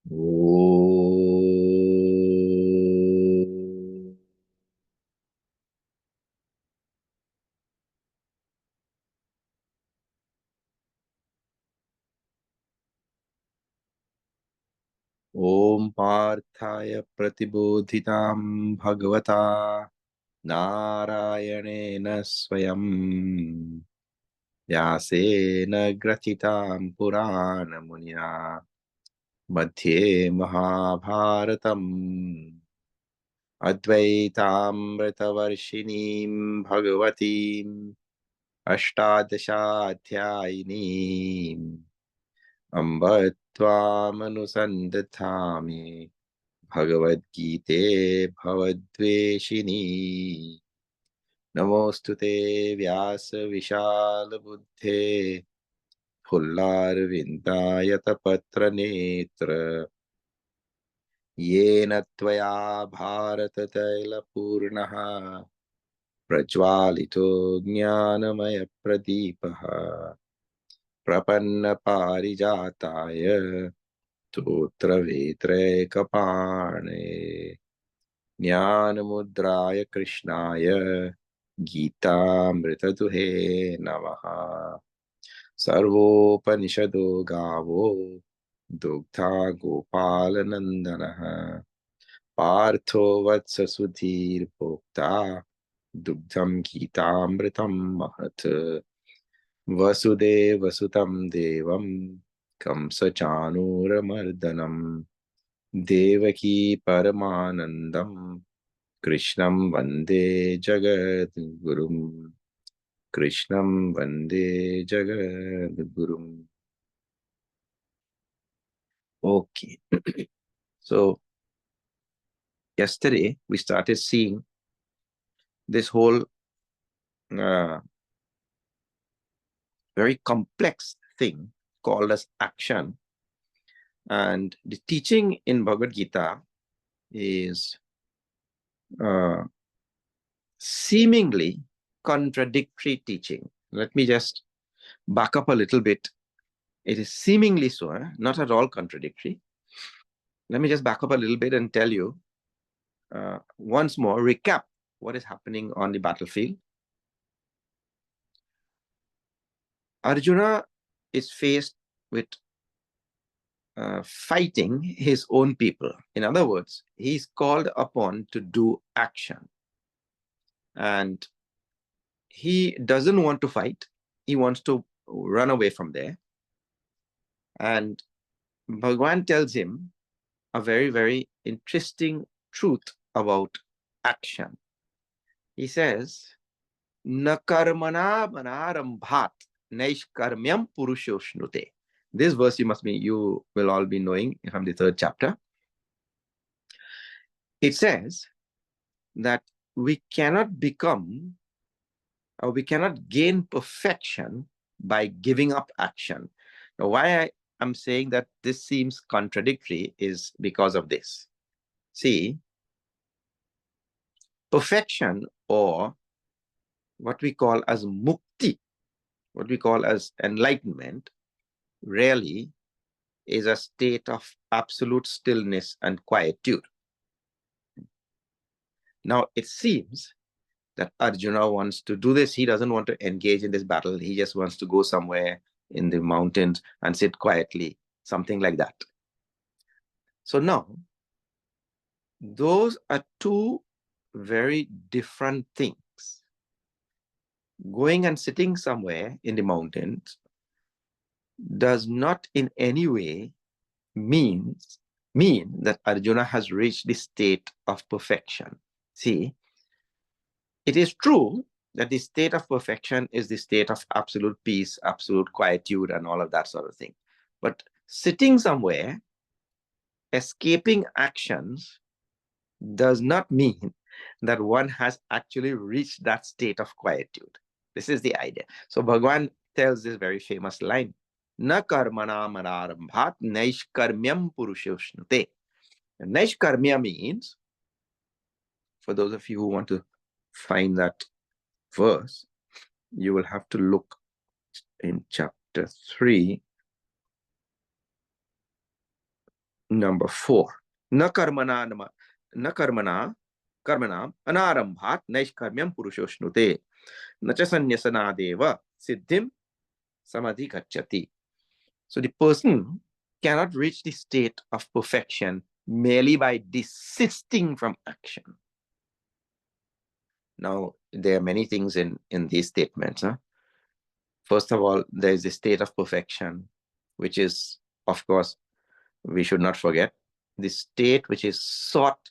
Om. Om Parthaya Pratibodhitam Bhagavata Narayanena Swayam Vyasena Grathitam Purana Munina Madhye Mahabharatam Advaitaamritavarshinim Bhagavatim Ashtadashaധ്യായിനീം अम्ब त्वामनुसन्दधामि भगवद्गीते भवद्वेषिणी नमोऽस्तु ते व्यासविशालबुद्धे फुल्लारविन्दायतपत्रनेत्र येन त्वया भारततैलपूर्णः प्रज्वालितो ज्ञानमयप्रदीपः प्रपन्नपारिजाताय स्तोत्रवेत्रैकपाणे ज्ञानमुद्राय कृष्णाय गीतामृतदुहे नमः। सर्वोपनिषदो गावो दुग्धा गोपालनन्दनः पार्थो वत्स सुधीर्भोक्ता दुग्धं गीतामृतं महत् वसुदेवसुतं देवं कंसचाणूरमर्दनम् देवकी परमानन्दं कृष्णं वन्दे जगद्गुरुम् कृष्णं वन्दे जगद्गुरुम्. Okay. So yesterday we started seeing this whole uh, very complex thing called as action, and the teaching in Bhagavad Gita is uh, seemingly contradictory teaching. Let me just back up a little bit. It is seemingly so, not at all contradictory. Let me just back up a little bit and tell you once more, recap what is happening on the battlefield. Arjuna is faced with fighting his own people. In other words, he's called upon to do action. And he doesn't want to fight. He wants to run away from there. And Bhagwan tells him a very, very interesting truth about action. He says, Na karmana manarambhat naishkarmyam purushoshnute. This verse you will all be knowing from the 3rd chapter. It says that we cannot become or we cannot gain perfection by giving up action. Now, why I'm saying that this seems contradictory is because of this. See, perfection, or what we call as mukti, what we call as enlightenment, really is a state of absolute stillness and quietude. Now, it seems that Arjuna wants to do this. He doesn't want to engage in this battle. He just wants to go somewhere in the mountains and sit quietly, something like that. So now, those are two very different things. Going and sitting somewhere in the mountains does not in any way mean that Arjuna has reached the state of perfection. See, it is true that the state of perfection is the state of absolute peace, absolute quietude, and all of that sort of thing. But sitting somewhere, escaping actions, does not mean that one has actually reached that state of quietude. This is the idea. So Bhagwan tells this very famous line, Na karmana manarambhat naishkarmyam purushoshnute. Naishkarmya means, for those of you who want to find that verse, you will have to look in chapter 3. Number 4. Na karmana karmanam anarambhat naishkarmyam purushoshnute. Nacha sanyasanadeva siddhim samadhi gacchati. So the person cannot reach the state of perfection merely by desisting from action. Now, there are many things in these statements. Huh? First of all, there is a state of perfection, which is, of course, we should not forget, the state which is sought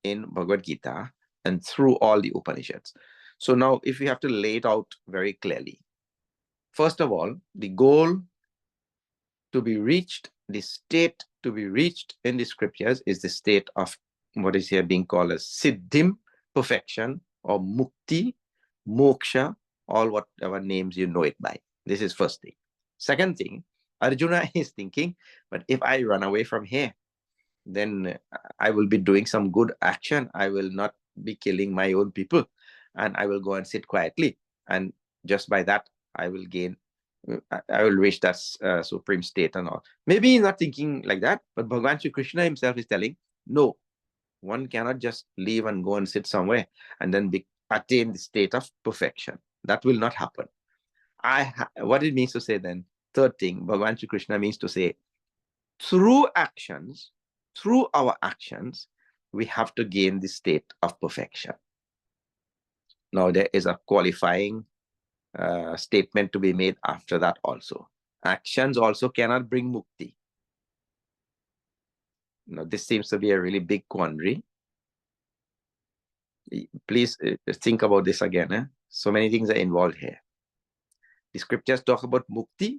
in Bhagavad Gita and through all the Upanishads. So now, if we have to lay it out very clearly, first of all, the goal to be reached, the state to be reached in the scriptures is the state of what is here being called as siddhim, perfection, or mukti, moksha, all whatever names you know it by. This is first thing. Second thing, Arjuna is thinking, but if I run away from here, then I will be doing some good action. I will not be killing my own people, and I will go and sit quietly. And just by that, I will reach that supreme state and all. Maybe he's not thinking like that, but Bhagavan Shri Krishna himself is telling, no, one cannot just leave and go and sit somewhere and then attain the state of perfection. That will not happen. What it means to say then, third thing, Bhagavan Shri Krishna means to say, through our actions, we have to gain the state of perfection. Now, there is a qualifying statement to be made after that also. Actions also cannot bring mukti. Now, this seems to be a really big quandary. Please think about this again. Eh? So many things are involved here. The scriptures talk about mukti,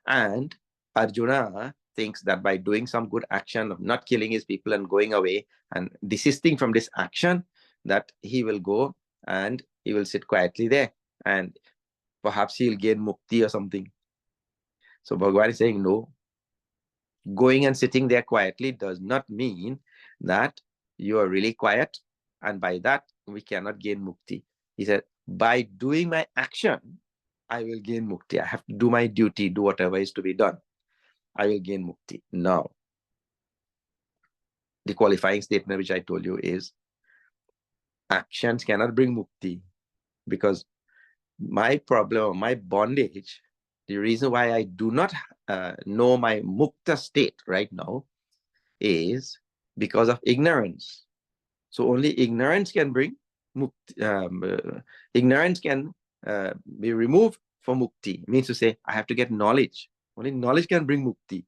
and Arjuna thinks that by doing some good action of not killing his people and going away and desisting from this action, that he will go and he will sit quietly there and perhaps he'll gain mukti or something. So Bhagavan is saying, no, going and sitting there quietly does not mean that you are really quiet, and by that we cannot gain mukti. He said, by doing my action, I will gain mukti. I have to do my duty, do whatever is to be done. I will gain mukti. Now, the qualifying statement which I told you is, actions cannot bring mukti, because my problem, my bondage, the reason why I do not know my mukta state right now is because of ignorance. So only ignorance can bring mukti. Ignorance can be removed for mukti. It means to say, I have to get knowledge. Only knowledge can bring mukti.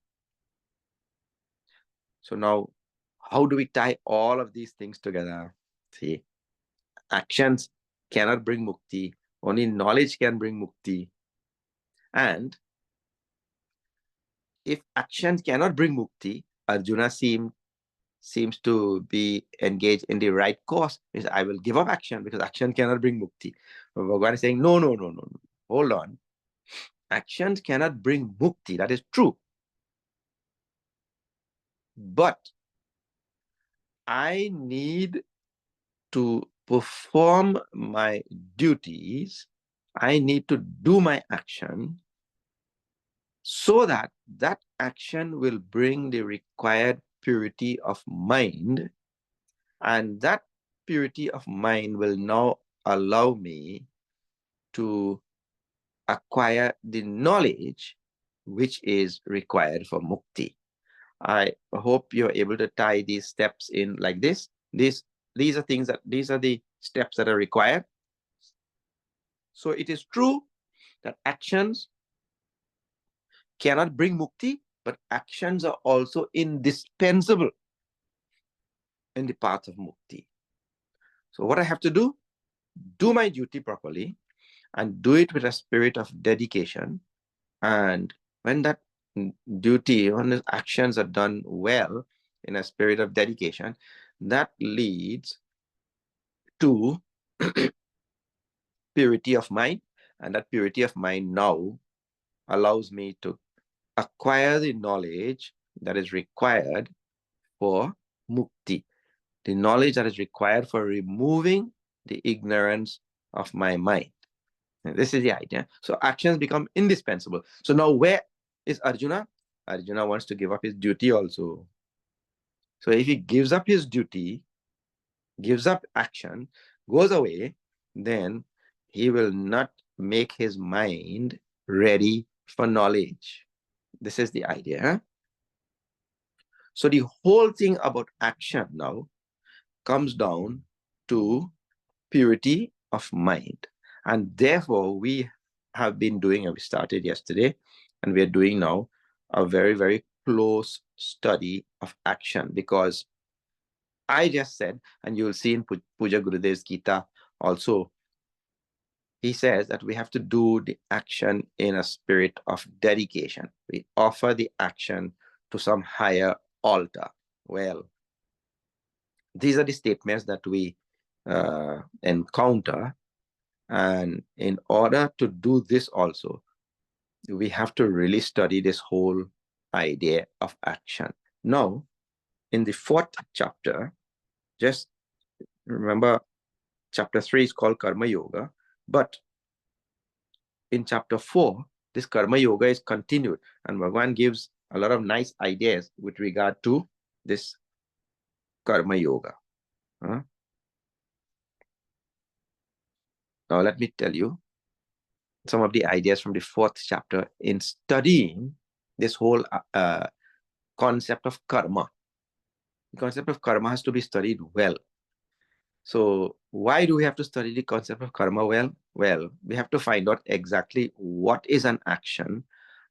So now, how do we tie all of these things together? See, actions cannot bring mukti. Only knowledge can bring mukti. And if actions cannot bring mukti, Arjuna seems to be engaged in the right course. Is I will give up action because action cannot bring mukti. But Bhagavan is saying, no. Hold on. Actions cannot bring mukti. That is true. But I need to perform my duties. I need to do my action so that that action will bring the required purity of mind, and that purity of mind will now allow me to acquire the knowledge which is required for mukti. I hope you're able to tie these steps in like this. These are the steps that are required. So it is true that actions cannot bring mukti, but actions are also indispensable in the path of mukti. So what I have to do my duty properly and do it with a spirit of dedication. And when that duty, when the actions are done well in a spirit of dedication, that leads to purity of mind, and that purity of mind now allows me to acquire the knowledge that is required for mukti, the knowledge that is required for removing the ignorance of my mind. And this is the idea. So actions become indispensable. So now where is Arjuna? Arjuna wants to give up his duty also. So if he gives up his duty, gives up action, goes away, then he will not make his mind ready for knowledge. This is the idea. So the whole thing about action now comes down to purity of mind. And therefore, we have been doing, and we started yesterday, and we're doing now a very, very close study of action, because I just said, and you will see in Puja Gurudev's Gita also, he says that we have to do the action in a spirit of dedication. We offer the action to some higher altar. Well, these are the statements that we encounter. And in order to do this also, we have to really study this whole idea of action. Now, in the 4th chapter, just remember, chapter 3 is called Karma Yoga, but in chapter 4, this Karma Yoga is continued, and Bhagavan gives a lot of nice ideas with regard to this Karma Yoga. Now, let me tell you some of the ideas from the 4th chapter in studying this whole concept of karma. The concept of karma has to be studied well. So why do we have to study the concept of karma well? Well, we have to find out exactly what is an action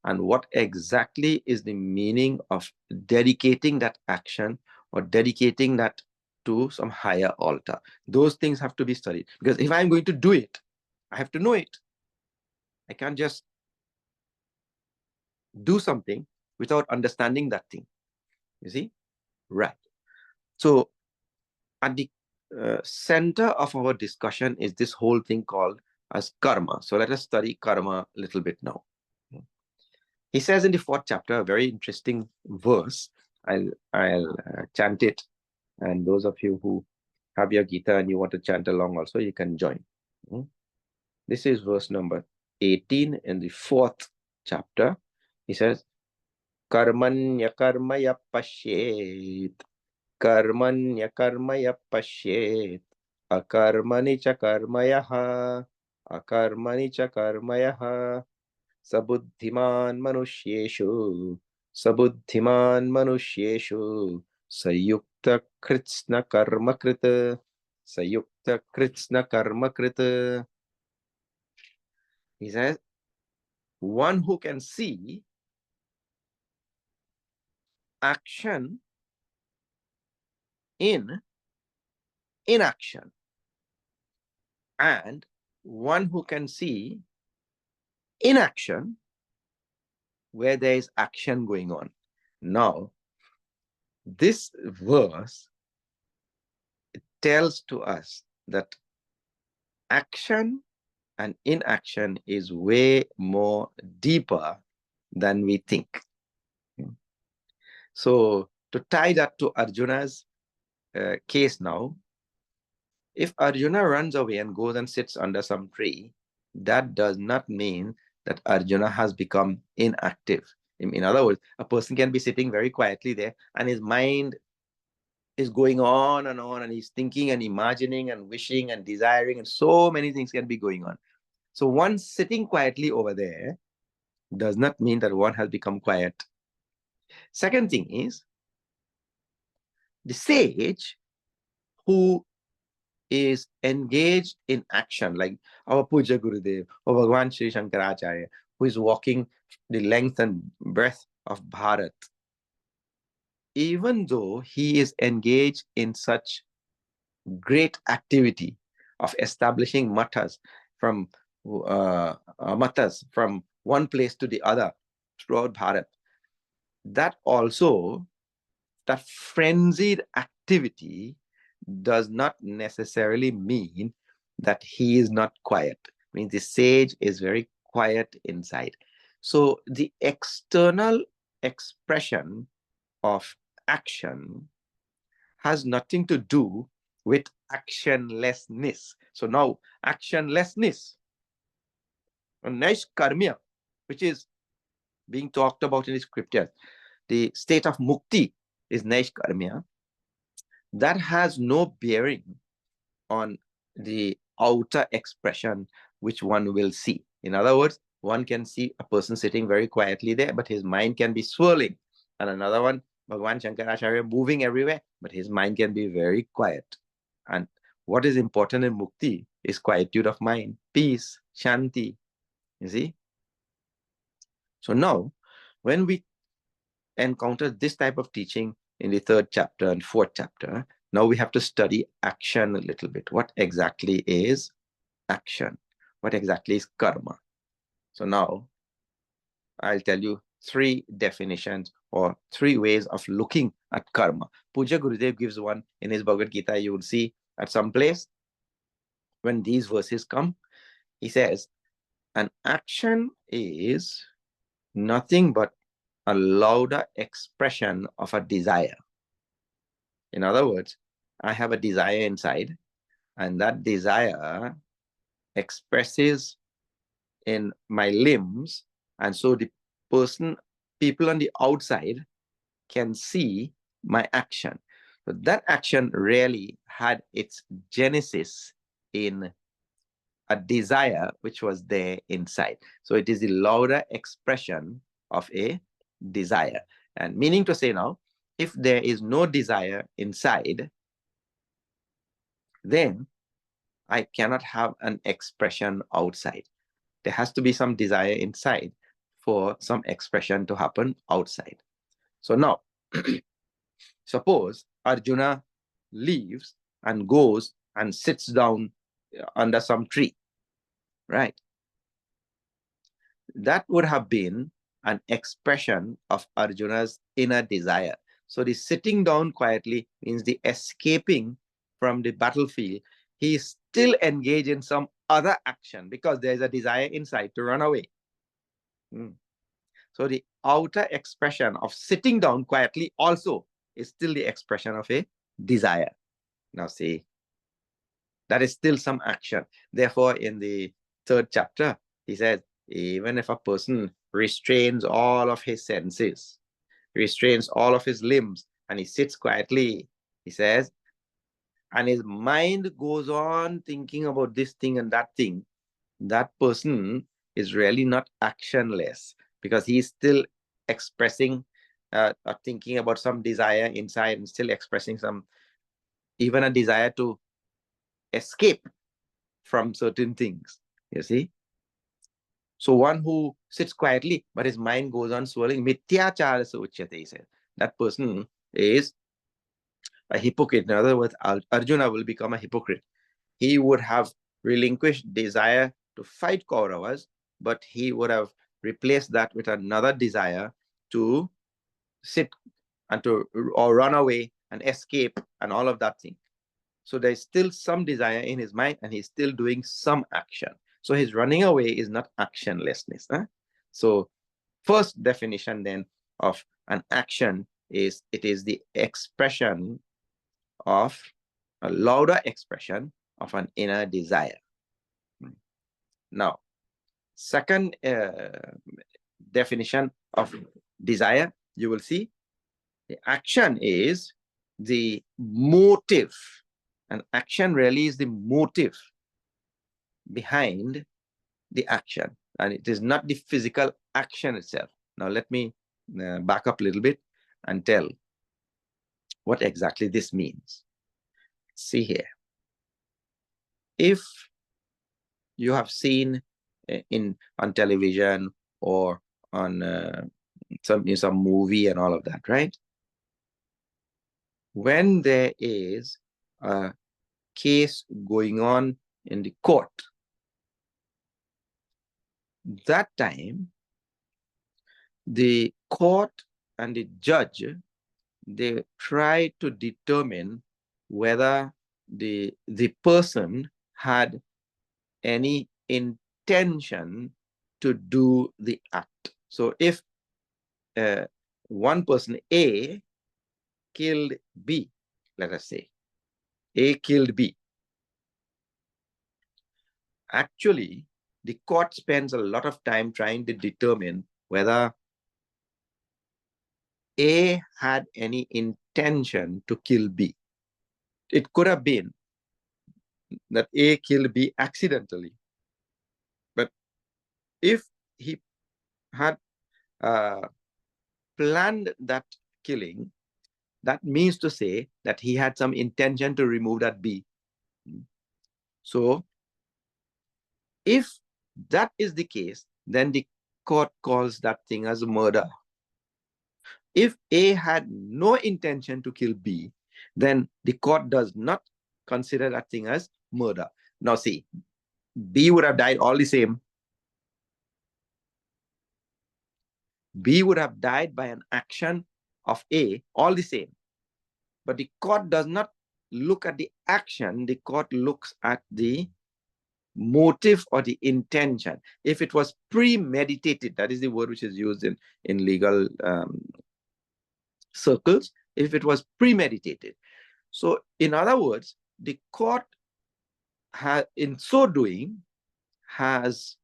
and what exactly is the meaning of dedicating that action or dedicating that to some higher altar. Those things have to be studied, because if I'm going to do it, I have to know it. I can't just do something without understanding that thing. You see? Right. So at the center of our discussion is this whole thing called as karma. So let us study karma a little bit now. He says in the 4th chapter, a very interesting verse. I'll chant it, and those of you who have your Gita and you want to chant along also, you can join. This is verse number 18 in the 4th chapter. He says, Karmanya karmaya pashyet, Karmanya karmaya pashyet, Akarmani cha karmayaha, Akarmani cha karmayaha, Sabuddhiman manusyeshu, Sabuddhiman manusyeshu, Sayukta kritsna karma krita, Sayukta kritsna karma krita. He says, one who can see action in inaction, and one who can see inaction where there is action going on. Now, this verse tells to us that action and inaction is way more deeper than we think. So to tie that to Arjuna's case now, if Arjuna runs away and goes and sits under some tree, that does not mean that Arjuna has become inactive. In other words, a person can be sitting very quietly there and his mind is going on, and he's thinking and imagining and wishing and desiring, and so many things can be going on. So one sitting quietly over there does not mean that one has become quiet. Second thing is, the sage who is engaged in action, like our Puja Gurudev or Bhagwan Sri Shankaracharya, who is walking the length and breadth of Bharat, even though he is engaged in such great activity of establishing matas from one place to the other throughout Bharat, that also, that frenzied activity does not necessarily mean that he is not quiet. I mean, the sage is very quiet inside. So the external expression of action has nothing to do with actionlessness. So now actionlessness, a nice karma, which is being talked about in the scriptures, the state of mukti is naishkarmya, that has no bearing on the outer expression which one will see. In other words, one can see a person sitting very quietly there, but his mind can be swirling. And another one, Bhagavan Shankaracharya, moving everywhere, but his mind can be very quiet. And what is important in mukti is quietude of mind, peace, shanti. You see? So now, when we encounter this type of teaching in the 3rd chapter and 4th chapter, now we have to study action a little bit. What exactly is action? What exactly is karma? So now I'll tell you 3 definitions or 3 ways of looking at karma. Puja Gurudev gives one in his Bhagavad Gita. You will see at some place when these verses come, he says, an action is nothing but a louder expression of a desire. In other words, I have a desire inside, and that desire expresses in my limbs, and so the people on the outside can see my action. But that action really had its genesis in a desire which was there inside. So it is the louder expression of a desire. And meaning to say now, if there is no desire inside, then I cannot have an expression outside. There has to be some desire inside for some expression to happen outside. So now, suppose Arjuna leaves and goes and sits down under some tree, right? That would have been an expression of Arjuna's inner desire. So the sitting down quietly means the escaping from the battlefield. He is still engaged in some other action because there is a desire inside to run away. So the outer expression of sitting down quietly also is still the expression of a desire. Now see, that is still some action. Therefore, in the 3rd chapter, he says, even if a person restrains all of his senses, restrains all of his limbs, and he sits quietly, he says, and his mind goes on thinking about this thing and that thing, that person is really not actionless because he's still expressing, thinking about some desire inside and still expressing some, even a desire to escape from certain things, you see. So one who sits quietly, but his mind goes on swirling, mityachara uchyate, he said. That person is a hypocrite. In other words, Arjuna will become a hypocrite. He would have relinquished desire to fight Kauravas, but he would have replaced that with another desire to sit and to or run away and escape and all of that thing. So there's still some desire in his mind and he's still doing some action. So his running away is not actionlessness. Huh? So first definition then of an action is it is the expression of a louder expression of an inner desire. Now, second definition of desire, you will see the action is the motive. And action really is the motive behind the action. And it is not the physical action itself. Now, let me back up a little bit and tell what exactly this means. See here. If you have seen on television or on some movie and all of that, right? When there is a case going on in the court, that time the court and the judge, they try to determine whether the person had any intention to do the act. So if one person A killed B, let us say, A killed B. Actually, the court spends a lot of time trying to determine whether A had any intention to kill B. It could have been that A killed B accidentally. But if he had planned that killing, that means to say that he had some intention to remove that B. So if that is the case, then the court calls that thing as murder. If A had no intention to kill B, then the court does not consider that thing as murder. Now see, B would have died all the same. B would have died by an action of A all the same. But the court does not look at the action, the court looks at the motive or the intention. If it was premeditated, that is the word which is used in legal circles, if it was premeditated. So in other words, the court in so doing has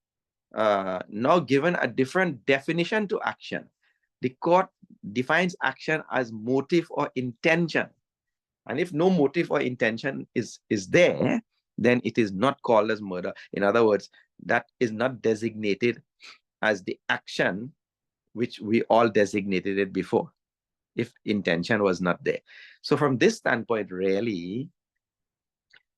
now given a different definition to action. The court defines action as motive or intention. And if no motive or intention is there, then it is not called as murder. In other words, that is not designated as the action which we all designated it before, if intention was not there. So from this standpoint, really,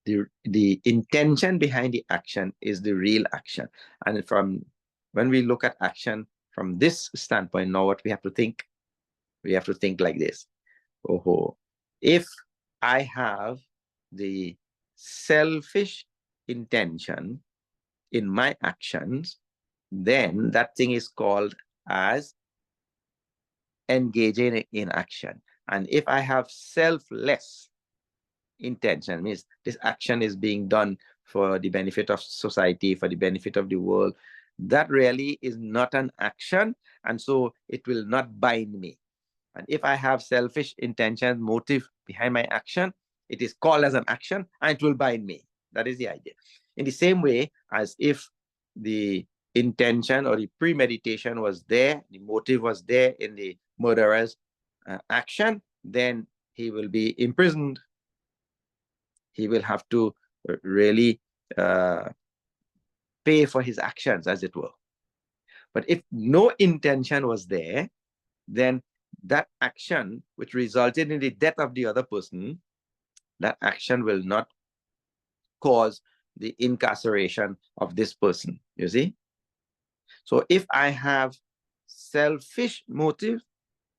the intention behind the action is the real action. And from when we look at action from this standpoint, now what we have to think like this. Oh, if I have the selfish intention in my actions, then that thing is called as engaging in action. And if I have selfless intention, means this action is being done for the benefit of society, for the benefit of the world, that really is not an action, and so it will not bind me. And if I have selfish intention, motive behind my action, it is called as an action and it will bind me. That is the idea. In the same way as if the intention or the premeditation was there, the motive was there in the murderer's action, then he will be imprisoned. He will have to really pay for his actions, as it were. But if no intention was there, then that action which resulted in the death of the other person, that action will not cause the incarceration of this person, you see? So if I have selfish motive,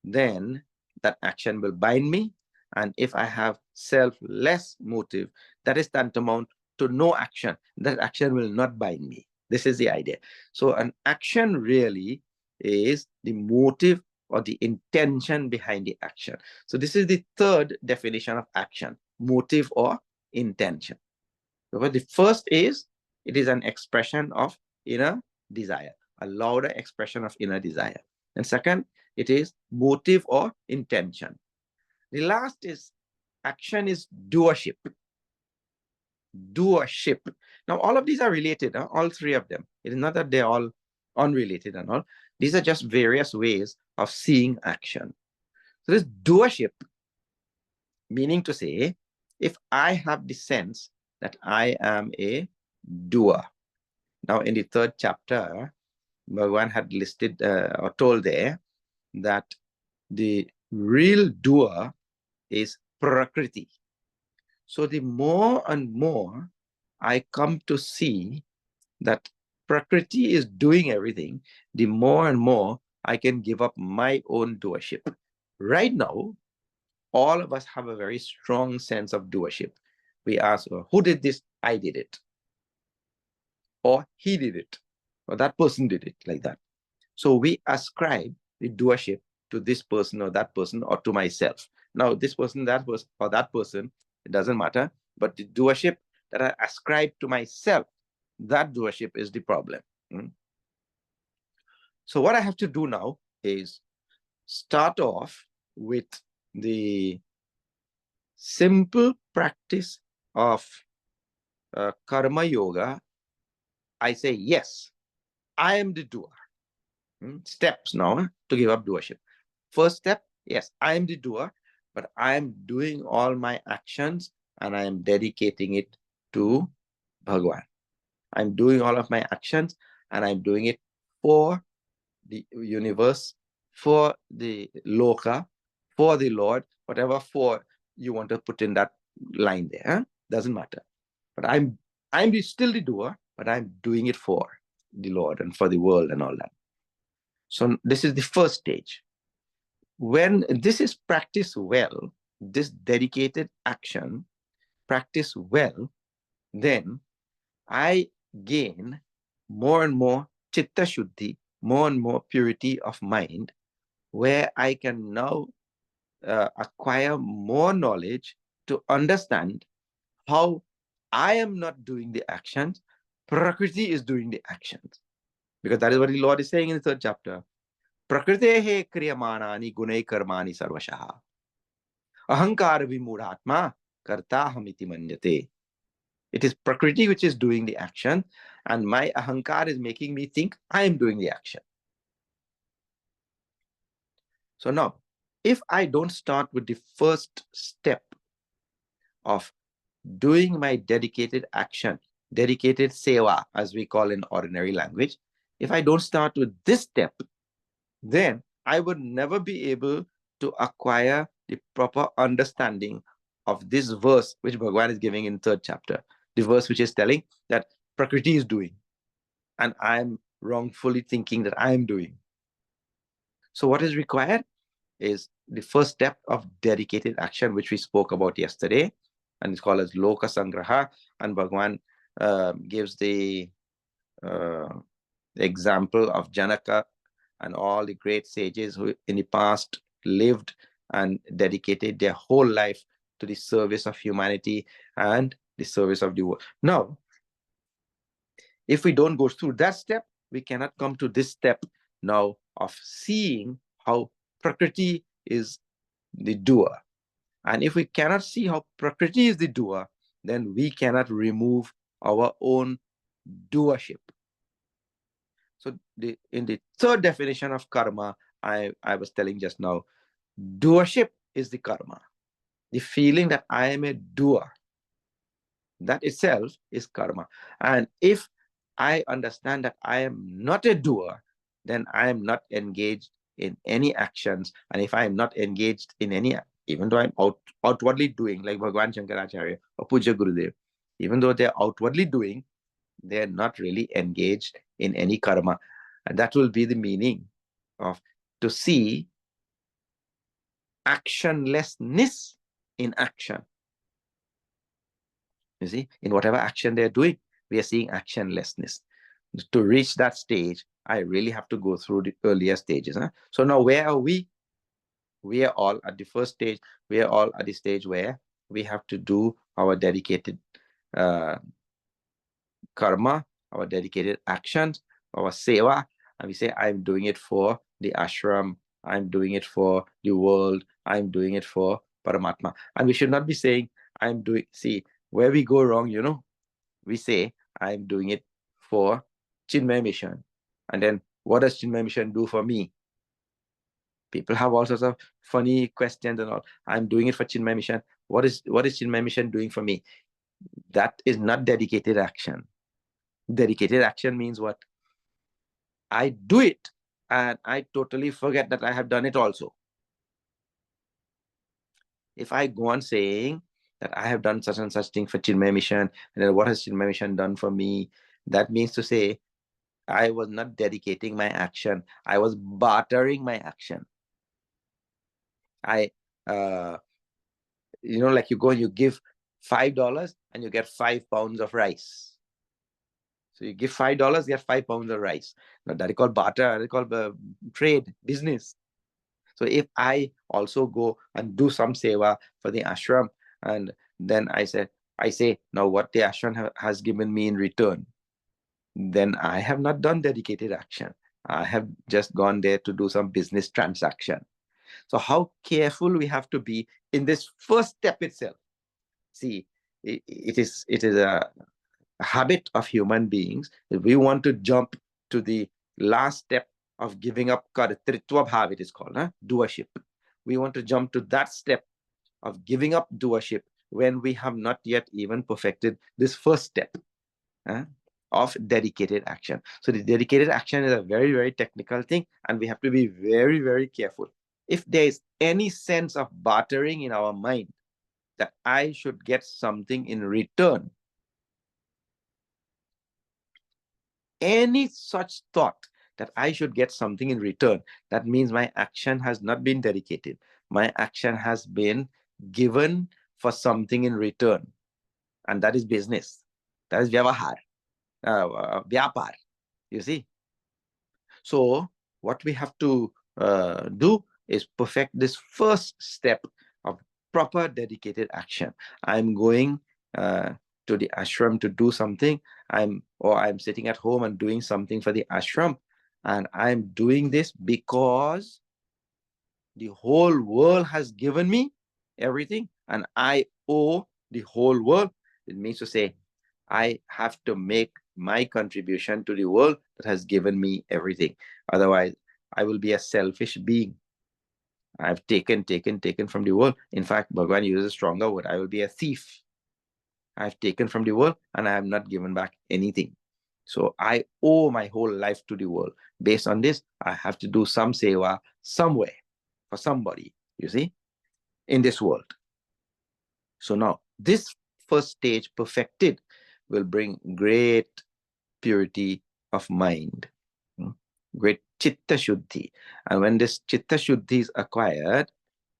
then that action will bind me. And if I have selfless motive, that is tantamount to no action. That action will not bind me. This is the idea. So an action really is the motive or the intention behind the action. So this is the third definition of action, motive or intention. So the first is, it is an expression of inner desire, a louder expression of inner desire. And second, it is motive or intention. The last is action is doership. Doership. Now, all of these are related, all three of them. It is not that they're all unrelated and all. These are just various ways of seeing action. So this doership, meaning to say, if I have the sense that I am a doer. Now, in the third chapter, Bhagavad had listed or told there that the real doer is Prakriti. So the more and more I come to see that Prakriti is doing everything, the more and more I can give up my own doership. Right now, all of us have a very strong sense of doership. We ask, who did this? I did it. Or he did it. Or that person did it, like that. So we ascribe the doership to this person or that person or to myself. Now, this person, that person, or that person, it doesn't matter. But the doership that I ascribe to myself, that doership is the problem. So what I have to do now is start off with the simple practice of karma yoga. I say, yes, I am the doer. Steps now to give up doership. First step, Yes, I am the doer, but I am doing all my actions and I am dedicating it to Bhagwan. I'm doing all of my actions and I'm doing it for the universe, for the loka, for the Lord, whatever for you want to put in that line there. Huh? Doesn't matter. But I'm still the doer, but I'm doing it for the Lord and for the world and all that. So this is the first stage. When this is practiced well, this dedicated action practiced well, then I gain more and more chitta shuddhi, more and more purity of mind, where I can now acquire more knowledge to understand how I am not doing the actions, Prakriti is doing the actions. Because that is what the Lord is saying in the third chapter. Prakritehe kriyamanani gunai karmani sarvashaha. Ahankar vimudhatma karta hamiti manyate. It is Prakriti which is doing the action, and my ahankar is making me think I am doing the action. So now, if I don't start with the first step of doing my dedicated action, dedicated seva, as we call in ordinary language, if I don't start with this step, then I would never be able to acquire the proper understanding of this verse which Bhagwan is giving in third chapter, the verse which is telling that Prakriti is doing, and I'm wrongfully thinking that I am doing. So what is required is the first step of dedicated action, which we spoke about yesterday, and it's called as Loka Sangraha. And Bhagwan gives the example of Janaka and all the great sages who in the past lived and dedicated their whole life to the service of humanity and the service of the world. Now, if we don't go through that step, we cannot come to this step now of seeing how Prakriti is the doer. And if we cannot see how Prakriti is the doer, then we cannot remove our own doership. So in the third definition of karma, I was telling just now, doership is the karma. The feeling that I am a doer, that itself is karma. And if I understand that I am not a doer, then I am not engaged in any actions. And if I am not engaged in any, even though I'm outwardly doing, like Bhagwan Shankaracharya or Puja Gurudev, even though they're outwardly doing, they're not really engaged in any karma. And that will be the meaning of to see actionlessness in action. You see, in whatever action they're doing, we are seeing actionlessness. To reach that stage, I really have to go through the earlier stages. Huh? So now where are we? We are all at the first stage. We are all at the stage where we have to do our dedicated karma, our dedicated actions, our seva, and we say, I'm doing it for the ashram, I'm doing it for the world, I'm doing it for Paramatma. And we should not be saying, I'm doing, see, where we go wrong, you know, we say, I'm doing it for Chinmay Mission. And then what does Chinmay Mission do for me? People have all sorts of funny questions and all. I'm doing it for Chinmay Mission. What is Chinmay Mission doing for me? That is not dedicated action. Dedicated action means what? I do it and I totally forget that I have done it also. If I go on saying that I have done such and such thing for Chinmay Mission, and then what has Chinmay Mission done for me? That means to say, I was not dedicating my action. I was bartering my action. Like you go and you give $5 and you get 5 pounds of rice. So you give $5, you get 5 pounds of rice. Now that is called barter, that is called trade, business. So if I also go and do some seva for the ashram, and then I say, now what the ashram has given me in return, then I have not done dedicated action. I have just gone there to do some business transaction. So how careful we have to be in this first step itself. See, it is a habit of human beings. If we want to jump to the last step of giving up kartritva bhav, it is called doership. we want to jump to that step of giving up doership when we have not yet even perfected this first step of dedicated action. So the dedicated action is a very, very technical thing, and we have to be very, very careful. If there is any sense of bartering in our mind that I should get something in return, any such thought that I should get something in return, that means my action has not been dedicated. My action has been given for something in return. And that is business. That is vyavahar, vyapar. You see? So what we have to do is perfect this first step of proper dedicated action. I'm going to the ashram to do something. I'm sitting at home and doing something for the ashram, and I'm doing this because the whole world has given me everything, and I owe the whole world. It means to say, I have to make my contribution to the world that has given me everything. Otherwise, I will be a selfish being. I've taken from the world. In fact, Bhagavan uses a stronger word. I will be a thief. I've taken from the world and I have not given back anything. So I owe my whole life to the world. Based on this, I have to do some seva somewhere for somebody, you see, in this world. So now, this first stage perfected will bring great purity of mind, great chitta shuddhi. And when this chitta shuddhi is acquired,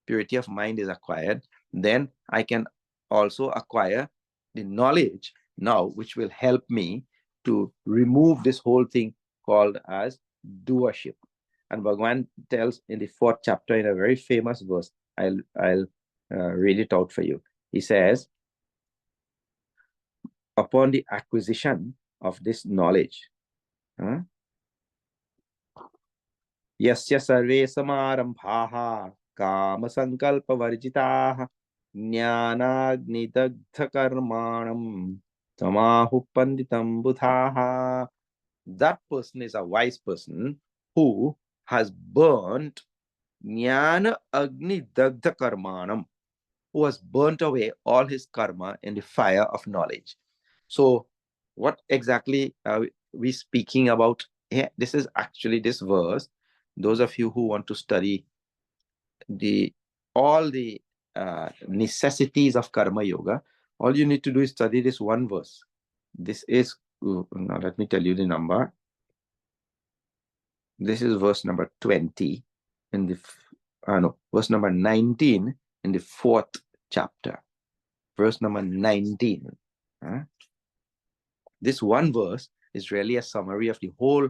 purity of mind is acquired, then I can also acquire the knowledge now, which will help me to remove this whole thing called as doership. And Bhagavan tells in the 4th chapter in a very famous verse, I'll read it out for you. He says, upon the acquisition of this knowledge, यस्य सर्वे समारंभाः काम संकल्प वर्जिताः ज्ञानाग्निदग्ध कर्माणं तमाहुः पंडितं बुधाः. That person is a wise person who has burnt jnana agni dagdha karmanam, who has burnt away all his karma in the fire of knowledge. So what exactly are we speaking about here? This is actually this verse. Those of you who want to study all the necessities of karma yoga, all you need to do is study this one verse. This is, now let me tell you the number. This is verse number 20 in the, verse number 19 in the 4th chapter. Verse number 19. This one verse is really a summary of the whole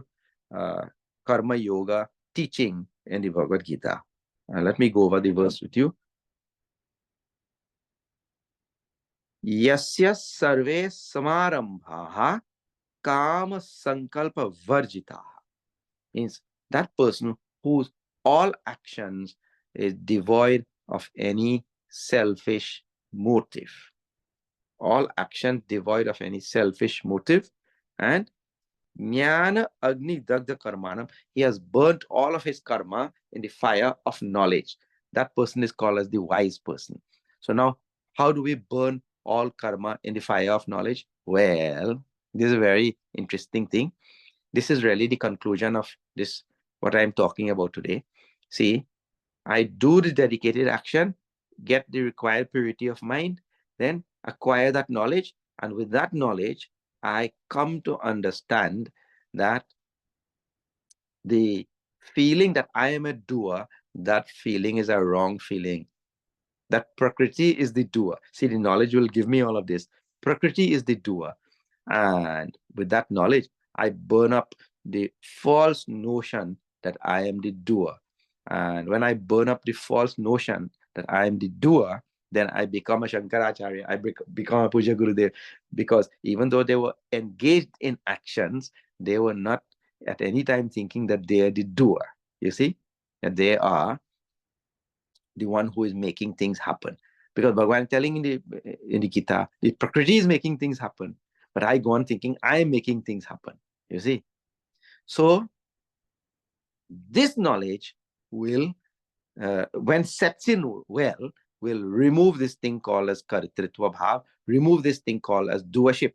karma yoga teaching in the Bhagavad Gita. Let me go over the verse with you. Yasya sarve samarambhaha kama sankalpa varjitaha. Means that person whose all actions is devoid of any selfish motive. All action devoid of any selfish motive, and jnana agni dagdha karmanam, he has burnt all of his karma in the fire of knowledge. That person is called as the wise person. So now, how do we burn all karma in the fire of knowledge? Well, this is a very interesting thing. This is really the conclusion of this, what I'm talking about today. See, I do the dedicated action, get the required purity of mind, then acquire that knowledge. And with that knowledge, I come to understand that the feeling that I am a doer, that feeling is a wrong feeling. That Prakriti is the doer. See, the knowledge will give me all of this. Prakriti is the doer. And with that knowledge, I burn up the false notion that I am the doer. And when I burn up the false notion that I am the doer, then I become a Shankaracharya, I become a Puja Gurudev, because even though they were engaged in actions, they were not at any time thinking that they are the doer. You see, that they are the one who is making things happen. Because Bhagavan telling in the Gita, the Prakriti is making things happen, but I go on thinking I am making things happen. You see, so this knowledge will when sets in well, will remove this thing called as karitritva bhav, remove this thing called as doership.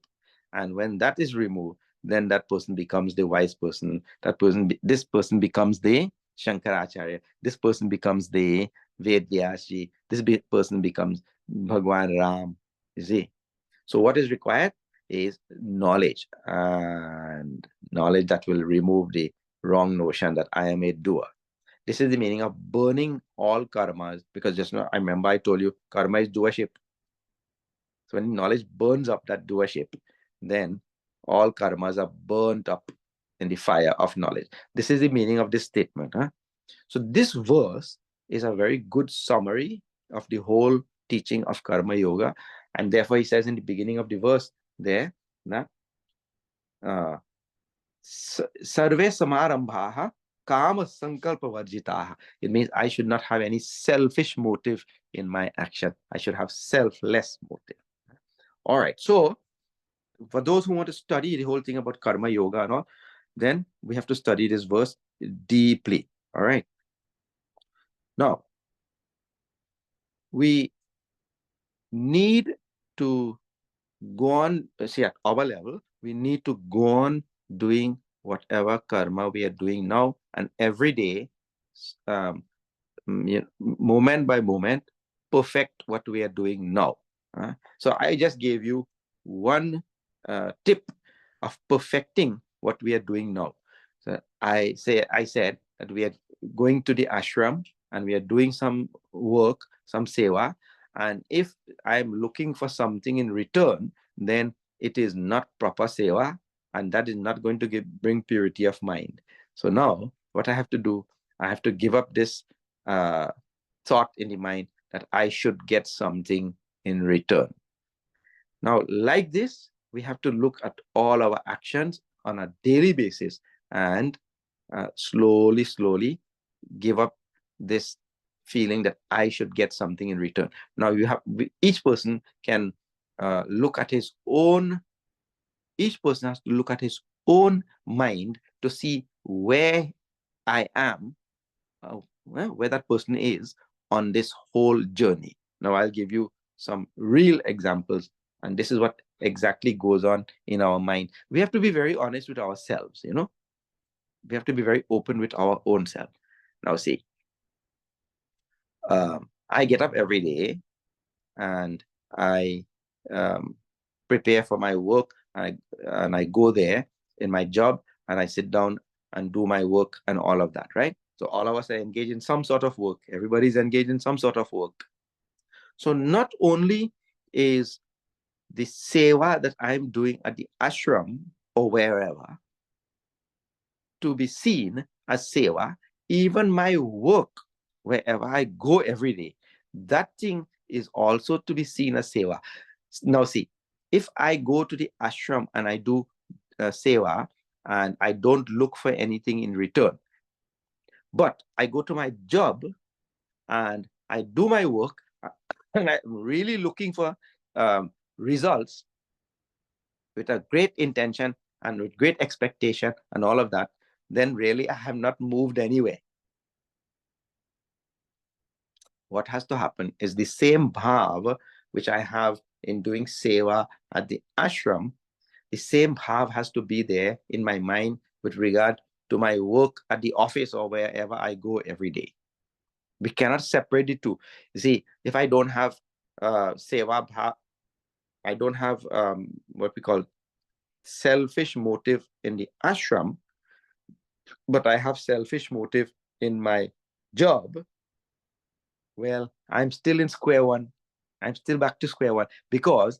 And when that is removed, then that person becomes the wise person. This person becomes the Shankaracharya. This person becomes the Ved Vyasji. This person becomes Bhagwan Ram. You see? So what is required is knowledge, and knowledge that will remove the wrong notion that I am a doer. This is the meaning of burning all karmas, because just now I remember I told you karma is doership. So when knowledge burns up that doership, then all karmas are burnt up in the fire of knowledge. This is the meaning of this statement. Huh? So this verse is a very good summary of the whole teaching of karma yoga. And therefore he says in the beginning of the verse there, sarve samarambhaha kama sankalpa varjitaha. It means I should not have any selfish motive in my action. I should have selfless motive. All right. So for those who want to study the whole thing about karma yoga and all, then we have to study this verse deeply. All right. Now, we need to go on, see, at our level, we need to go on doing whatever karma we are doing now, and every day, moment by moment, perfect what we are doing now. So I just gave you one tip of perfecting what we are doing now. So I said that we are going to the ashram and we are doing some work, some seva, and if I'm looking for something in return, then it is not proper seva, and that is not going to bring purity of mind. So now what I have to do, I have to give up this thought in the mind that I should get something in return. Now, like this, we have to look at all our actions on a daily basis and slowly give up this feeling that I should get something in return. Now, each person can look at his own, each person has to look at his own mind to see where I am, where that person is on this whole journey. Now, I'll give you some real examples, and this is what exactly goes on in our mind. We have to be very honest with ourselves, you know. We have to be very open with our own self. Now, see, I get up every day and I prepare for my work, and I go there in my job and I sit down and do my work and all of that, right? So all of us are engaged in some sort of work. Everybody's engaged in some sort of work. So not only is the seva that I'm doing at the ashram or wherever to be seen as seva, even my work wherever I go every day, that thing is also to be seen as seva. Now see, if I go to the ashram and I do seva and I don't look for anything in return, but I go to my job and I do my work and I'm really looking for results with a great intention and with great expectation and all of that, then really I have not moved anywhere. What has to happen is the same bhav which I have in doing seva at the ashram, the same bhav has to be there in my mind with regard to my work at the office or wherever I go every day. We cannot separate the two. You see, if I don't have seva bhav, I don't have what we call selfish motive in the ashram, but I have selfish motive in my job, well, I'm still in square one. I'm still back to square one because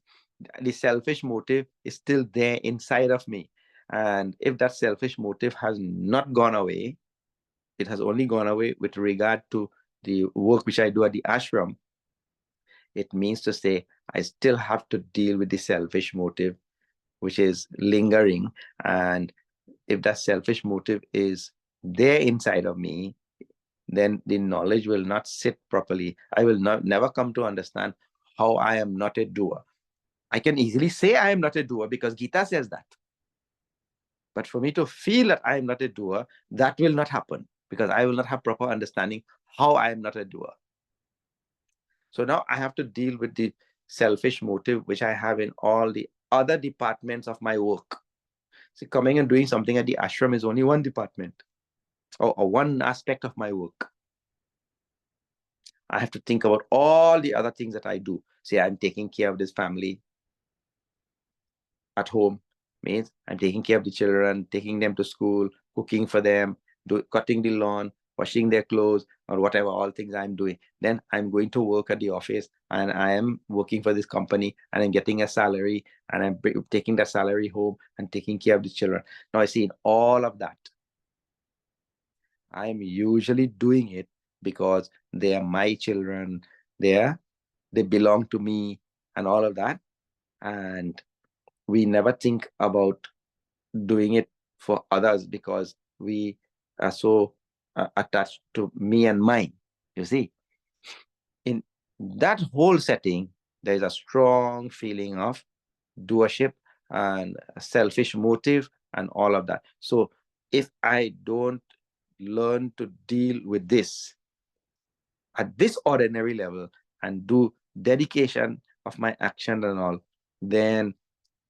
the selfish motive is still there inside of me. And if that selfish motive has not gone away, it has only gone away with regard to the work which I do at the ashram, it means to say I still have to deal with the selfish motive which is lingering. And if that selfish motive is there inside of me, then the knowledge will not sit properly. I will never come to understand how I am not a doer. I can easily say I am not a doer because Gita says that. But for me to feel that I am not a doer, that will not happen. because I will not have proper understanding how I am not a doer. So now I have to deal with the selfish motive which I have in all the other departments of my work. See, coming and doing something at the ashram is only one department, or one aspect of my work. I have to think about all the other things that I do. Say I'm taking care of this family at home, means I'm taking care of the children, taking them to school, cooking for them, cutting the lawn, washing their clothes, or whatever, all things I'm doing. Then I'm going to work at the office, and I am working for this company, and I'm getting a salary, and I'm taking that salary home and taking care of the children. Now I see in all of that, I'm usually doing it because they are my children, they belong to me, and all of that. And we never think about doing it for others because we are so attached to me and mine. You see, in that whole setting, there is a strong feeling of doership and selfish motive and all of that. So if I don't learn to deal with this at this ordinary level and do dedication of my action and all, then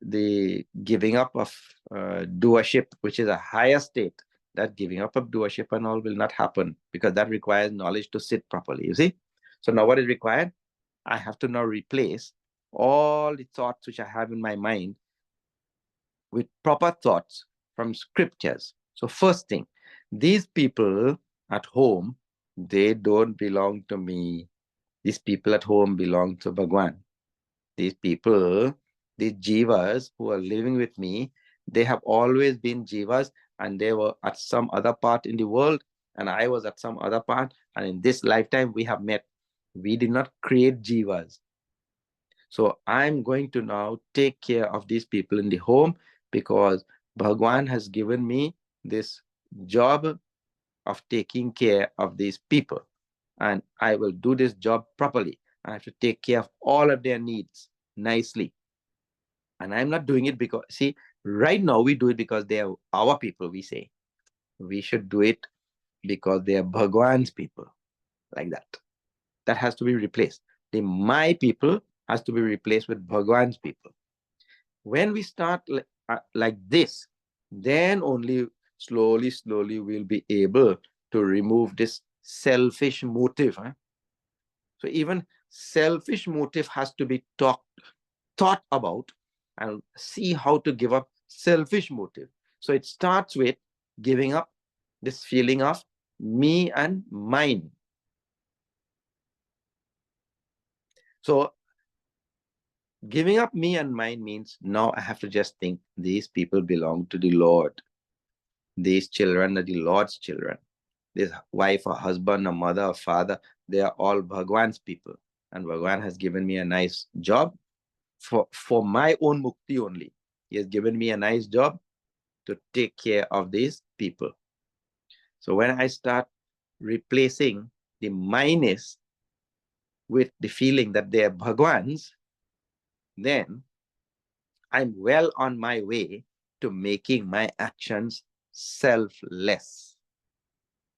the giving up of doership, which is a higher state, that giving up of doership and all will not happen, because that requires knowledge to sit properly, you see. So now what is required? I have to now replace all the thoughts which I have in my mind with proper thoughts from scriptures. So first thing, these people at home, they don't belong to me. These people at home belong to Bhagwan. These people, these jivas who are living with me, they have always been jivas, and they were at some other part in the world, and I was at some other part, and in this lifetime we have met. We did not create jivas. So I'm going to now take care of these people in the home, because Bhagwan has given me this job of taking care of these people, and I will do this job properly. I have to take care of all of their needs nicely. And I'm not doing it because, see, right now we do it because they are our people, we say. We should do it because they are Bhagwan's people, like that. That has to be replaced. The my people has to be replaced with Bhagwan's people. When we start like this, then only slowly, slowly we'll be able to remove this selfish motive. Huh? So even selfish motive has to be thought about, and see how to give up selfish motive. So it starts with giving up this feeling of me and mine. So giving up me and mine means now I have to just think these people belong to the Lord. These children are the Lord's children. This wife or husband or mother or father, they are all Bhagwan's people. And Bhagwan has given me a nice job for my own mukti only. He has given me a nice job to take care of these people. So when I start replacing the minus with the feeling that they are Bhagwans, then I'm well on my way to making my actions selfless.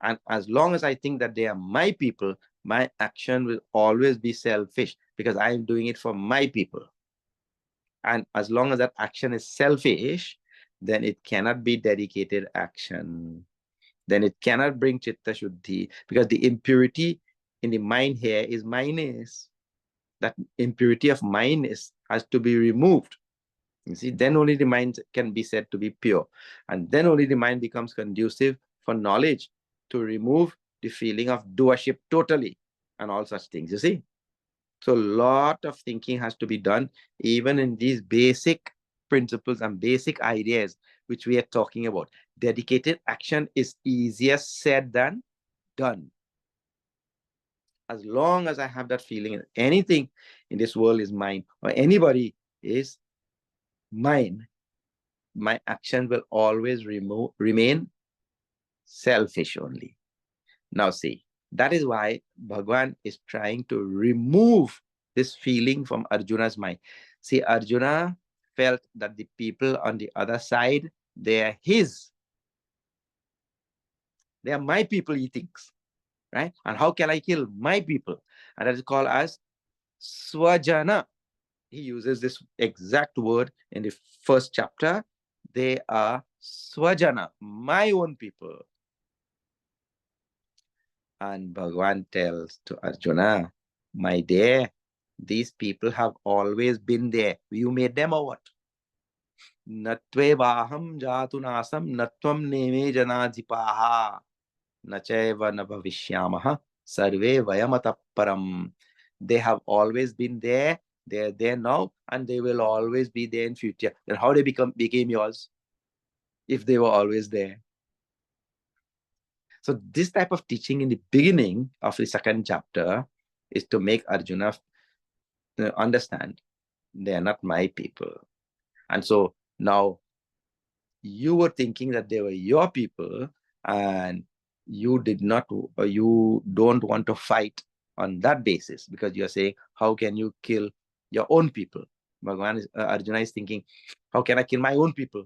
And as long as I think that they are my people, my action will always be selfish, because I'm doing it for my people. And as long as that action is selfish, then it cannot be dedicated action. Then it cannot bring chitta shuddhi, because the impurity in the mind here is minus. That impurity of minus has to be removed. You see, then only the mind can be said to be pure. And then only the mind becomes conducive for knowledge to remove the feeling of doership totally and all such things, you see. So a lot of thinking has to be done, even in these basic principles and basic ideas which we are talking about. Dedicated action is easier said than done. As long as I have that feeling that anything in this world is mine, or anybody is mine, my action will always remain selfish only. Now see, that is why Bhagwan is trying to remove this feeling from Arjuna's mind. See, Arjuna felt that the people on the other side, they are his. They are my people, he thinks, right? And how can I kill my people? And that is called as swajana. He uses this exact word in the first chapter. They are swajana, my own people. And Bhagavan tells to Arjuna, my dear, these people have always been there. You made them or what? Natve vaham jatunasam natvam neme janadhipaha nacheva nabhavishyamaha sarve vayamata param. They have always been there. They're there now, and they will always be there in future. Then how they became yours if they were always there? So this type of teaching in the beginning of the second chapter is to make Arjuna understand they are not my people. And so now you were thinking that they were your people, and you don't want to fight on that basis, because you're saying, how can you kill your own people? Arjuna is thinking, how can I kill my own people?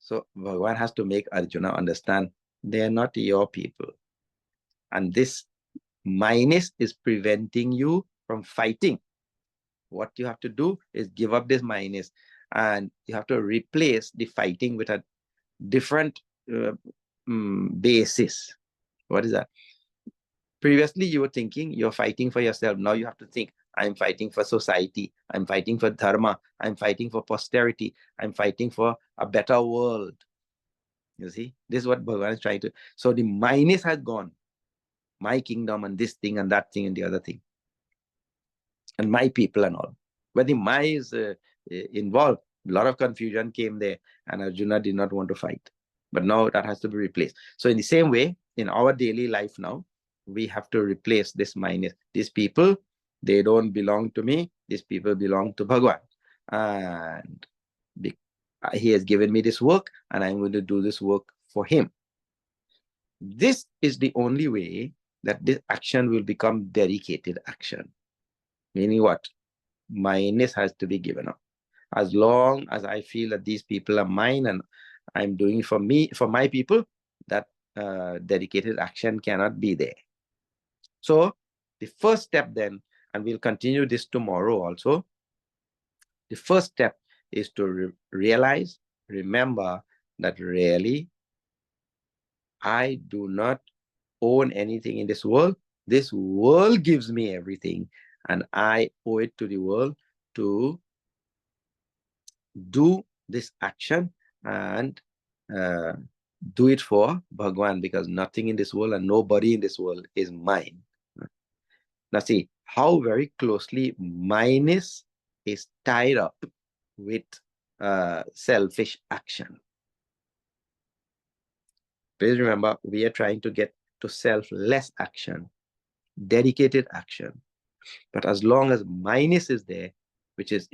So Bhagavan has to make Arjuna understand they are not your people. And this minus is preventing you from fighting. What you have to do is give up this minus, and you have to replace the fighting with a different basis. What is that? Previously, you were thinking you're fighting for yourself. Now you have to think, I'm fighting for society. I'm fighting for dharma. I'm fighting for posterity. I'm fighting for a better world. You see, this is what Bhagavan is trying to. So the minus has gone. My kingdom and this thing and that thing and the other thing. And my people and all. When the my is involved, a lot of confusion came there, and Arjuna did not want to fight. But now that has to be replaced. So in the same way, in our daily life now, we have to replace this minus. These people, they don't belong to me. These people belong to Bhagavan. And he has given me this work, and I'm going to do this work for him. This is the only way that this action will become dedicated action. Meaning what? Minus has to be given up. As long as I feel that these people are mine and I'm doing for me, for my people, that dedicated action cannot be there. So the first step then, and we'll continue this tomorrow also, the first step is to realize, remember that really I do not own anything in this world. This world gives me everything, and I owe it to the world to do this action and do it for Bhagwan, because nothing in this world and nobody in this world is mine. Now see how very closely minus is tied up with selfish action. Please remember, we are trying to get to selfless action, dedicated action. But as long as minus is there, which is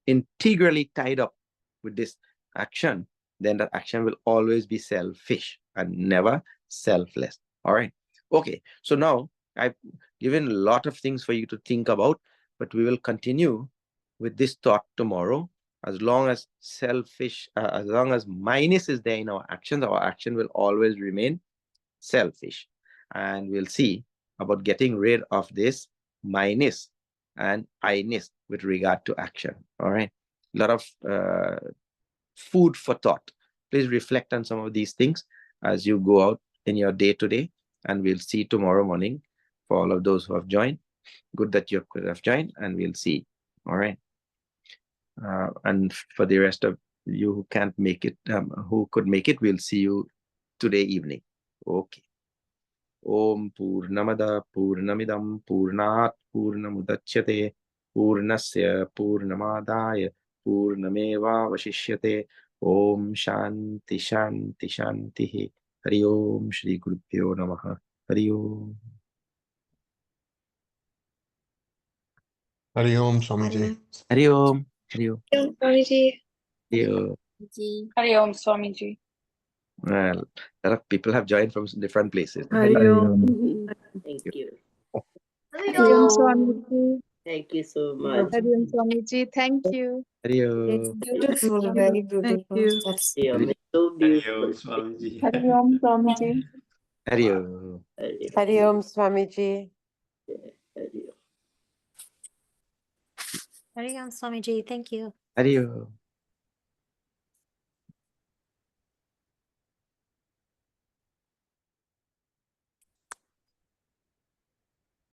integrally tied up with this action, then that action will always be selfish and never selfless. All right. Okay. So now I've given a lot of things for you to think about, but we will continue with this thought tomorrow. As long as as long as minus is there in our action will always remain selfish. And we'll see about getting rid of this minus and I-ness with regard to action. All right. A lot of food for thought. Please reflect on some of these things as you go out in your day to day, and we'll see tomorrow morning for all of those who have joined. Good that you could have joined, and we'll see. All right. And for the rest of you who can't make it, who could make it, we'll see you today evening. Okay. Om Purnamada Purnamidam Purnat Purnamudachyate Purnasya Purnamadaya Purnameva Vashishyate. Om Shanti Shanti Shanti. Hari Om Shri Gurubhyo Namaha. Hari Om. Hari Om, Swamiji. Hari Om. Hari Om. Swamiji. Hari Om. Hari Om, Swamiji. Well, a lot of people have joined from different places. Hari Om. Thank you. Hari Om, Swamiji. Thank you so much. Hari Om, Swamiji. Thank you. Hari It's Om. beautiful, Thank very you. Thank beautiful. you. That's It's so beautiful. Hari Om, Swamiji. Hari Om. Hari Om, Swamiji. Hari Om. Hari Om, Swamiji. Thank you. Hari Om.